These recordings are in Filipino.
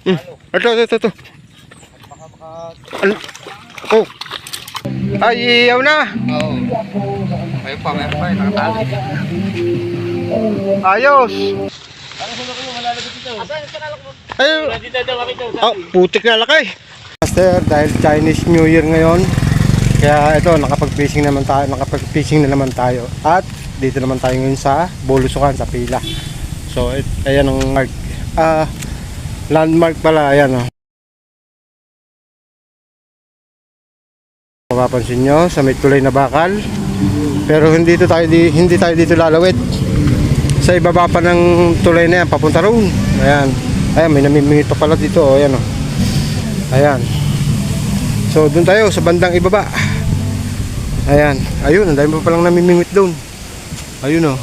Ito. Oh. Ay, iyaw na. Oo. May pa, nakatali. Ayos. Ayun. Putik na lakay. Master, dahil Chinese New Year ngayon, kaya ito, nakapag-fishing na naman tayo. At dito naman tayo ngayon sa Bulusukan, sa pila. So, ayan ang mark. Landmark pala, ayan o. Mapapansin nyo, sa may tulay na bakal. Pero hindi tayo dito lalawit. Sa ibaba pa ng tulay na yan, papunta roon. Ayan, may namimingit pa pala dito o, ayan o. Ayan. So, doon tayo sa bandang ibaba. Ayan, ayun, ang dami pa palang namimingit doon. Ayun o.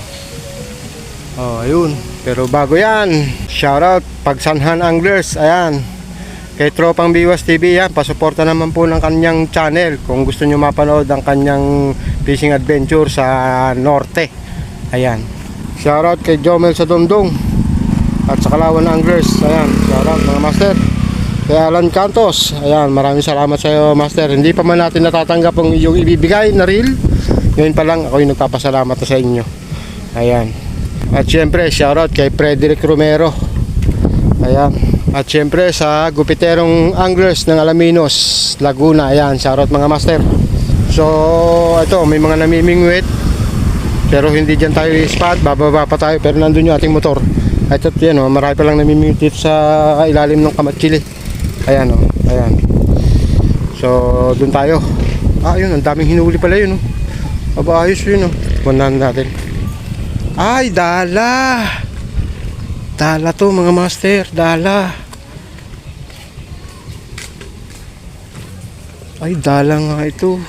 Oh, ayun. Pero bago yan, shoutout Pagsanhan Anglers. Ayan, kay Tropang Biwas TV yan. Pasuporta naman po ng kanyang channel kung gusto nyo mapanood ang kanyang fishing adventure sa norte. Ayan, shoutout kay Jomel sa Dongdong at sa Kalawan Anglers. Ayan, shoutout mga master. Kay Alan Cantos, ayan, maraming salamat sa iyo master. Hindi pa man natin natatanggap ang iyong ibibigay na reel. Ngayon pa lang ako yung nagpapasalamat sa inyo. Ayan. At syempre, shoutout kay Frederick Romero. Ayan. At syempre sa Gupiterong Anglers ng Alaminos, Laguna. Ayan, shoutout mga master. So, ito, may mga namimingwit. Pero hindi dyan tayo i-spot, bababa pa tayo. Pero nandun yung ating motor. At ito yan, marami pa lang namimingwit dito sa ilalim ng Kamatsili. Ayan o, ayan. So, dun tayo. Yun, ang daming hinuli pala yun o. Aba, ayos yun o. Punahan natin. Ay, dala. Dala to mga master, dala. Ay, dala nga ito.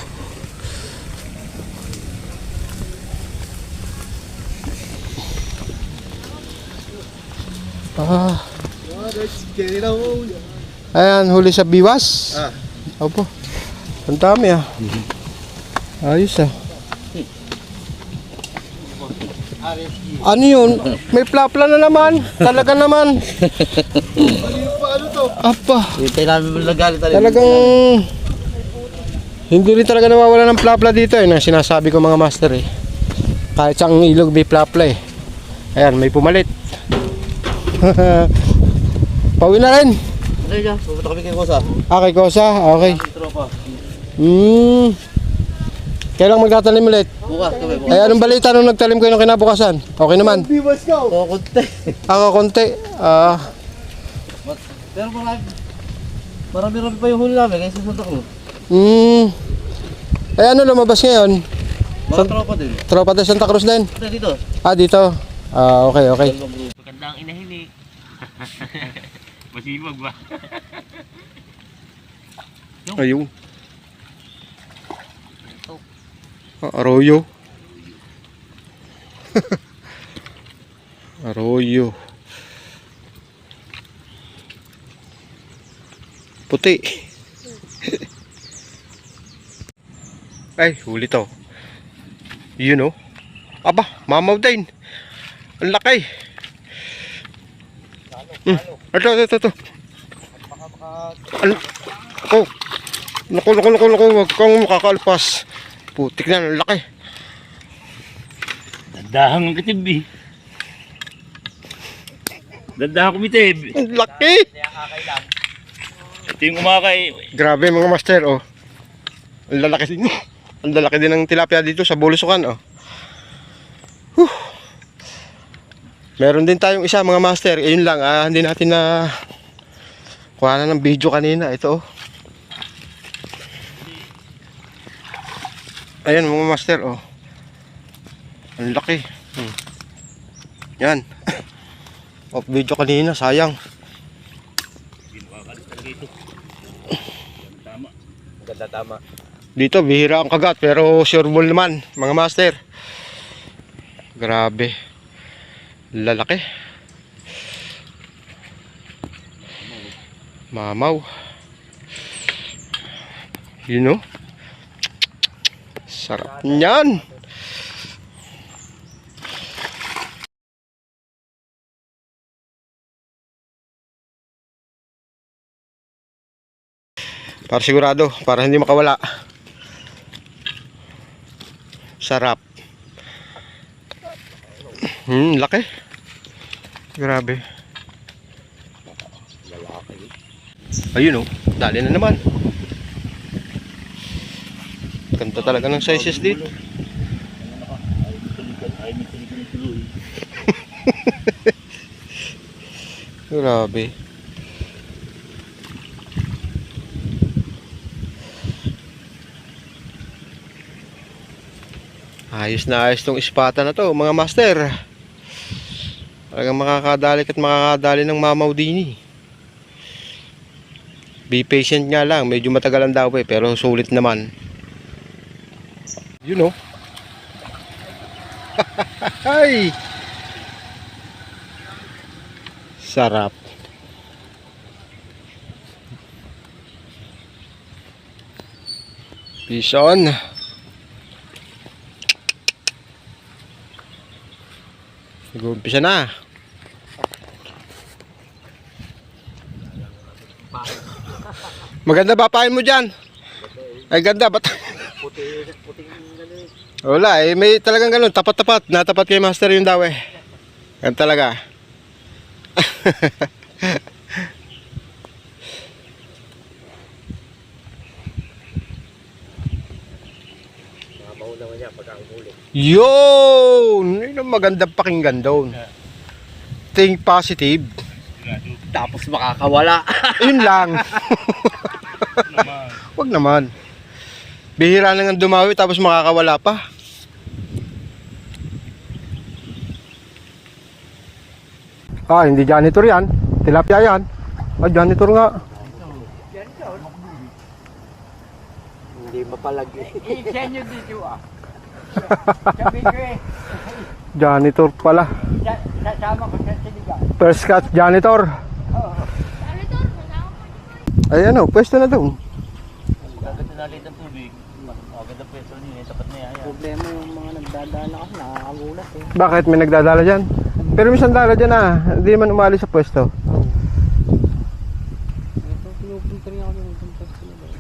Ayan, huli sa biwas. Opo. Ang dami Ayos Ano yun? May plapla na naman. Talaga naman. Ano to? Apa. Talagang hindi rin talaga nawawala ng plapla dito na sinasabi ko mga master Kahit sa ilog may plapla Ayan, may pumalit. Pauwi na rin. Pupunta kami kay Kosa. Kay Kosa? Okay. Kailang magtatanim ulit? Bukas kami. Anong balita nung nagtalim kayo ng kinabukasan? Okay naman? Konti. Konti. Pero marami pa yung huli namin kaya sa Santa Cruz. Ano lumabas ngayon? Mga tropa din. Tropa din Santa Cruz din? Dito. Dito. Okay. Magandang inahin Masibag ba? Ayun. Arroyo. Arroyo. Puti. Ay, huli to. Yun Aba, mamaw din. Ang laki. Ito. Oh. Naku. Huwag kang makakalpas. Putik na, ang laki. Dadahang ang kitib Dadahang kumitib. Ang laki. Ito yung umakay. Grabe mga master Ang lalaki din. Ang lalaki din ng tilapia dito sa Bulusukan Meron din tayong isa mga master. Ayun lang hindi natin na kuha na ng video kanina. Ito Ayan mga master Ang laki. Yan. Off video kanina, sayang. Tama. Dito bihira ang kagat pero sure ball naman mga master. Grabe. Lalaki. Mamaw. Sarap niyan. Para sigurado, para hindi makawala. Sarap. Laki. Grabe. Ayun oh, dali na naman. Ganda talaga ng sizes dito. Grabe. Ayos na ayos tong ispata na to, mga master. Talagang makakadali at makakadali ng mamaw din eh. Be patient nga lang, medyo matagalan daw eh, pero sulit naman. You know. Ay! Sarap. Fish on. Nag-uumpisa na. Maganda ba pain mo dyan? Ay ganda, ba't? Wala eh, may talagang ganun, tapat-tapat. Natapat kay master yung daw eh. Yan talaga. Yun! Yun ang magandang pakinggan doon. Think positive. Tapos makakawala. Yun lang. Wag naman. Bihira na nga dumawi tapos makakawala pa. Ah, hindi janitor yan. Tilapia yan. Ah, janitor nga. Hindi mapalagi. Insenyo dito ah. Janitor pala. Sama ko sa siligan. First cut janitor. Ay ano, pwesto na doon. Magaganda na ulit ang tubig. Maganda peso niya, tapat na yan. Problema yung mga nagdadala kasi nakakagulat eh. Bakit may nagdadala dyan? Pero may sandala dyan ah. Hindi man umalis sa pwesto. Ito, pinupunta rin ako ng pwesto nila.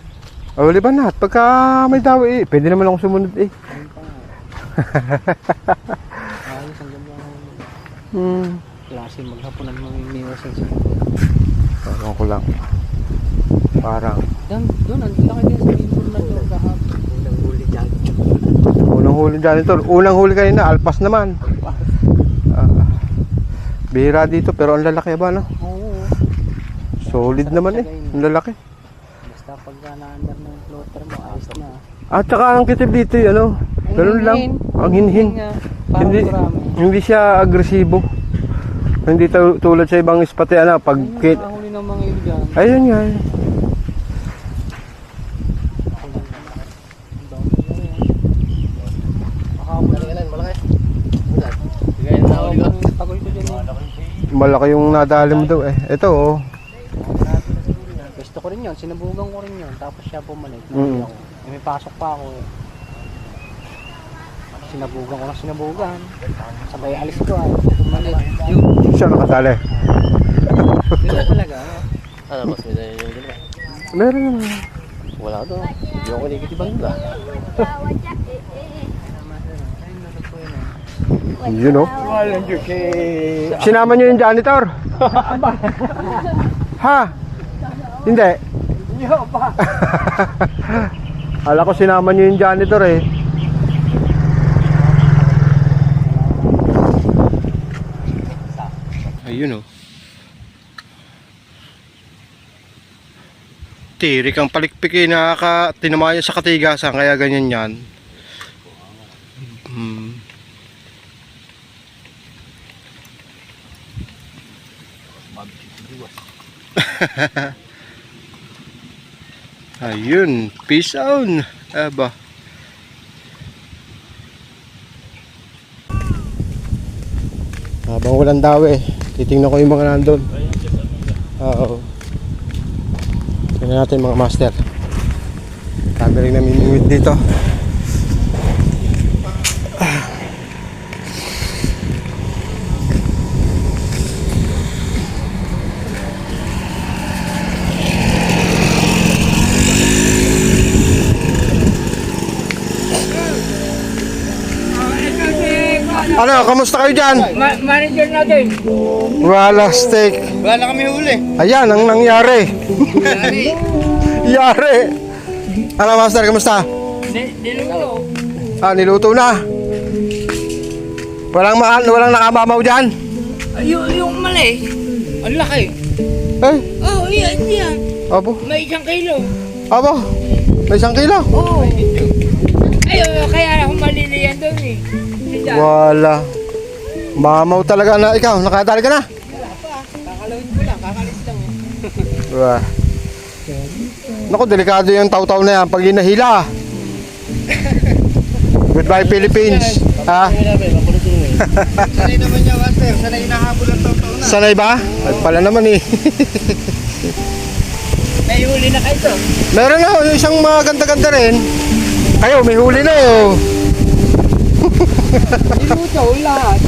O, liban na. Pagka may dawi eh. Pwede naman akong sumunod eh. Ayun pa nga. Ayos, ang ganda ng klase maghapunan mga iniwasan sa Parang ko lang. Parang. Doon, ang laki din sa libur na doon kahapon. Unang huli dyan. Unang huli janitor. Unang huli kanina. Alpas naman. Bihira dito pero ang lalaki ba no? Oo. Solid naman eh. Ang lalaki. Basta pagka na-under ng floater mo, ayos na. At saka ang kitib dito eh, ano? Ganun lang. Ang hinhin. Parang Hindi, marami. hindi siya agresibo. Hindi tulad sa ibang spot eh, ano? Pag Ayun, nakahuli ng mga ilgan. ayun nga. eh. Malaki yung nadali mo daw eh. Ito oh. Gusto ko rin yun, sinabugan ko rin yun. Tapos siya bumalik. Mm. Ako. Eh, may pasok pa ako eh. Sinabugan ko na sinabugan. Sabay alis ko ay. Bumalik. Yun. Siya nakatali. Yun talaga. Ano, mas may dahil yung dalawa. Meron naman. Wala doon. Hindi ako nagkitibang ba? You know? Sinama nyo yung janitor? Ha? Hindi? Ala ko sinama nyo yung janitor eh. Ayun oh. Tirik ang palikpik eh, tinamaya sa katigasan kaya ganyan yan. Ayun, peace out. Aba. Habang walang daw eh, titingnan ko yung mga nandun. Oo. Tingnan natin mga master. Kami rin namimingwit dito. Ano, kamusta kayo dyan? Manager natin. Wala steak. Wala na kami huli. Ayan, ang nangyari. Yari. Ano, master, kamusta? Niluto. Ah, niluto na. Walang nakamamaw dyan? Yung mali. Ang laki. Eh, Oh, yan. abo. May 1 kilo. Abo. May 1 kilo. Oo. Ayun, kaya ako maliliyan doon eh. Wala. Mamaw talaga na ikaw. Nakadali ka na? Kakalawin ko lang, kakalis lang eh. Wah. Naku, delikado yung taw-taw na yan pag hinahila. Goodbye Philippines. Ha? Sanay naman niya, master. Sanay nahabol ang taw-taw na. Sanay ba? Ay pala naman eh. May huli na kayo to. Meron na, yung isang maganda-ganda rin. Ayo, may huli na yun. Niluto, lahat.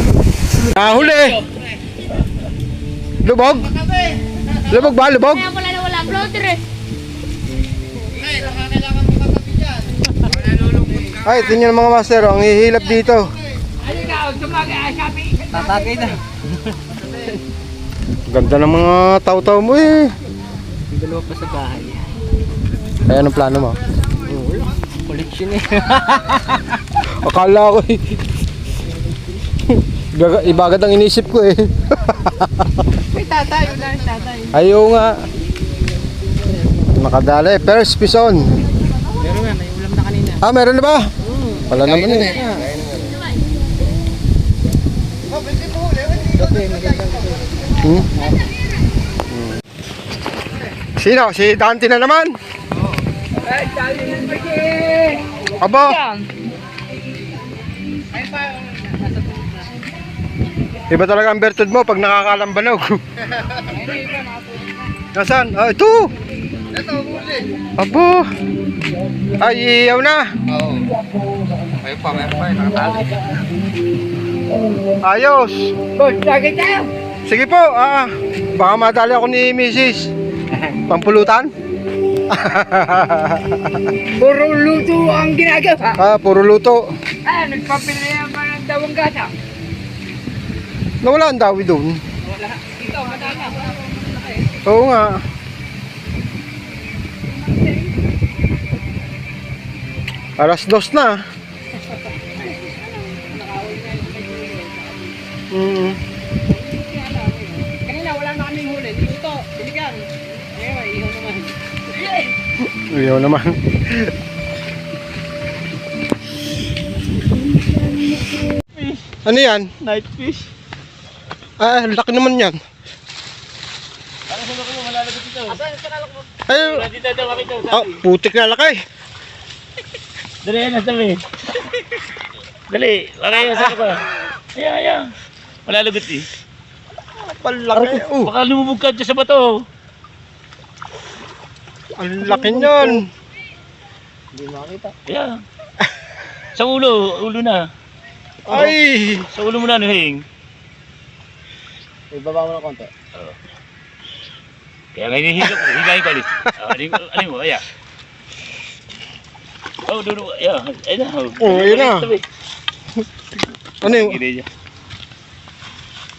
Huli. Lubog? Lubog ba? Lubog? Wala. Floater eh. Ay, tingnan mga master, ang hihilap dito. Ano na, tumagay, sabi. Tatagay na. Ganda ng mga taw-taw mo eh. Yung dalawa pa sa bahay. Ay, anong plano mo? Collection eh. Akala ko eh. Ibagad ang inisip ko eh. May tatay, wala yung tatay. Ayaw nga. Nakadali. First pison. Meron nga, may ulam na kanina. Ah, meron na ba? Wala naman eh. Hmm? Sino? Si Dante na naman? Ay, dali ng pagi. Aba, iba talaga ang bertud mo pag nakakalambanog. Nasaan? Ah, ito! Ito, huli. Abo! Ay, iyaw na! Oo. May pa. Nakatali. Ayos! Boss, lagi tayo. Sige po, baka madali ako ni Mrs. Pampulutan? Puro luto ang ginagawa. Puro luto. Ah, nagpapili naman ng dawang gata. Nawala ang dawi doon. Wala. Ito, matata. Oo nga. Alas 2 na. Kanina wala na kaming huli. Luto, sinigang. Ayun, ihaw naman. Ayaw naman. Ano yan? Night fish. Ah, laki naman yan. Ano sa laki mo? Malalagot ito. Asan sa kalak mo? Ay, Wala dito daw makita. putik na laki. Dali yan, nasabi. Dali, lakay yan sa pa. Ayan. Malalagot eh. Palaki. Baka lumubog ka dyan sa bato. Ang laki niyan. Hindi makita. Ayan. Sa ulo na. Ay! Sa ulo mo na, Nuhing. Ibaba mo ng konti. Kaya ngayon higahin ko alis. Ano mo, ayan. Oh, dulo, ayan. Ayan na. Ayan na. Ano yung Gire niya.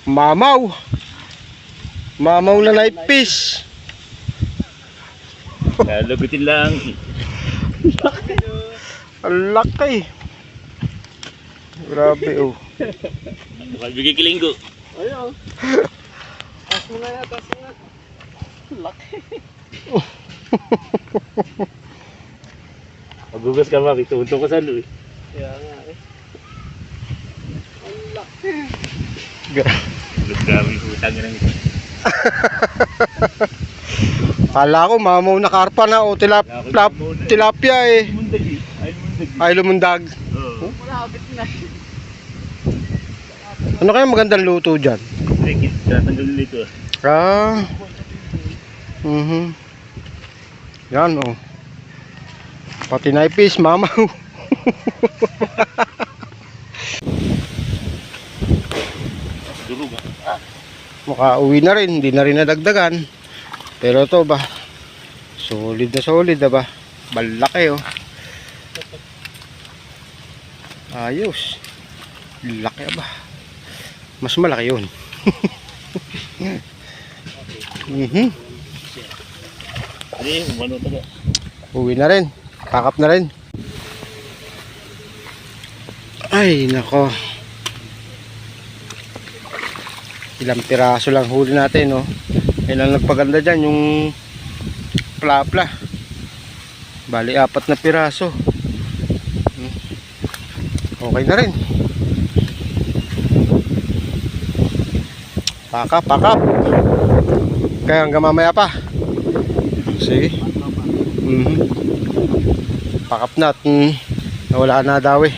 mamaw? Mamaw na night fish. Lagutin lang. Ang laki. Grabe oh. Baka bigay kilinggo. Ayun. Tas mo na yan, tas mo na. Laki. Magugas ka ba? Ito ko sa ano eh. Kaya nga eh. Grabe utang ng ito. Kala ko mamaw na karpa na o tilapia eh. Mundag eh. Ay Ay mundag. lumundag. Oo. Malapit na. Ano kaya magandang luto dyan? Ay, tatanggalin dito. Ah. Yan oh. Pati night fish mamaw. Durog ah. Makauwi na rin, hindi na rin nadagdagan. Pero to ba, solid na ba? Balaki oh. Ayos. Laki ba? Mas malaki yun. Mhm. Hindi, umano taga. Uwi na rin. Pack up na rin. Ay, nako. Ilang piraso lang huli natin, no? Yan ang nagpaganda dyan, yung plapla. Bali, 4 na piraso. Okay na rin. Pack up. Kaya hanggang mamaya pa. Sige. Pack up na at nawala na daw eh.